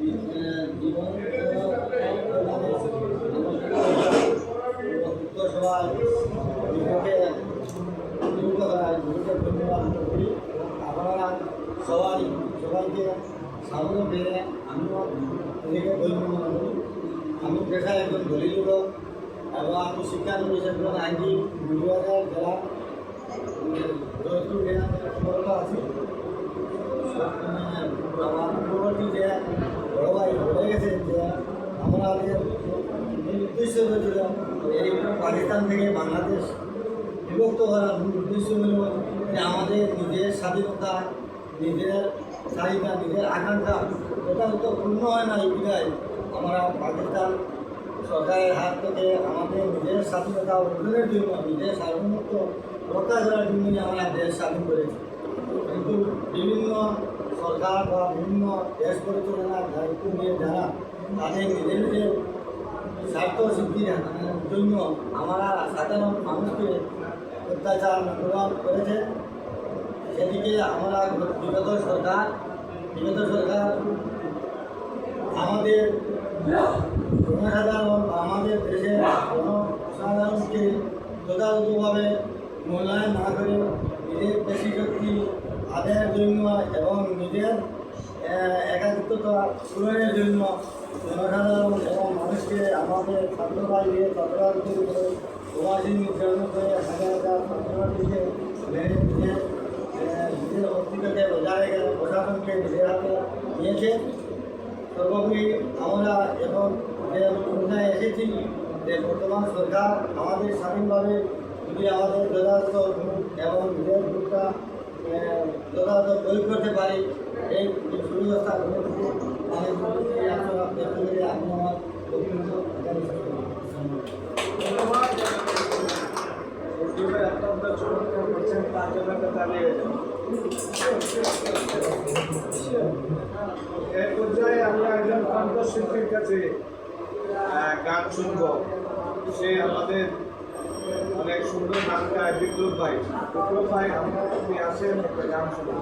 সবাই ধন্যবাদ করি। আপনারা সবাইকে স্বাগত পেয়ে আমিও নিজেকে ধন্য মনে করি। আমি পেশায় একজন দলিল লোক এবং আমি শিক্ষানবিশ একজন আইনজীবী বিভাগের জেলা যোধপুর জেলা আছি। আমার পূর্ববর্তী যে বড় ভাই বলে গেছেন যে আমাদের উদ্দেশ্য হয়েছিল এই পাকিস্তান থেকে বাংলাদেশ বিভক্ত করার উদ্দেশ্য হল যে আমাদের নিজের স্বাধীনতা, নিজের চাহিদা, নিজের আকাঙ্ক্ষা যথাযথ পূর্ণ হয় না। এই বিধায় আমরা পাকিস্তান সরকারের হাত থেকে আমাদের নিজের স্বাধীনতা অর্জনের জন্য, নিজের সার্বভৌমত্ব রক্ষা করার জন্যই আমরা দেশ স্বাধীন করেছি। কিন্তু বিভিন্ন সরকার বা বিভিন্ন দেশ পরিচালনার দায়িত্ব নিয়ে যারা তাদের নিজের নিজের স্বার্থ সিদ্ধির জন্য আমরা সাধারণ মানুষকে অত্যাচার নির্যাতন করেছে। সেদিকে আমরা বিগত সরকার আমাদের জনসাধারণ, আমাদের দেশের জনসাধারণকে যথাযথভাবে মূল্যায়ন না করে নিজের পেশি শক্তি আদায়ের জন্য এবং নিজের একাকিত্বতা পূরণের জন্য জনসাধারণ এবং মানুষকে আমাদের ছাত্রবাহীকে তৎপর করে প্রবাসী নির্যাতন করে হাজার হাজার ছাত্রবাহীকে মেরে নিজের অস্তিত্বকে বজায় রেখে প্রশাসনকে নিজের হাতে নিয়েছে। সর্বোপরি আমরা এখন যে পূর্ণায় এসেছি যে বর্তমান সরকার আমাদের স্বাধীনভাবে যদি আমাদের যথাযথ এবং নিজের ভোটটা যথাযথ প্রয়োগ করতে পারি, এই সুব্যবস্থা করে দিতে আমি আমার বক্তব্য ধন্যবাদ। অত্যন্ত চমৎকার করছেন, তার জন্য তালিয়ে এই পর্যায়ে আমরা একজন কণ্ঠশিল্পীর কাছে গান শুনব। সে আমাদের অনেক সুন্দর গান গায়, বিপ্লব ভাই। আপনি আসেন, একটা গান শুনব।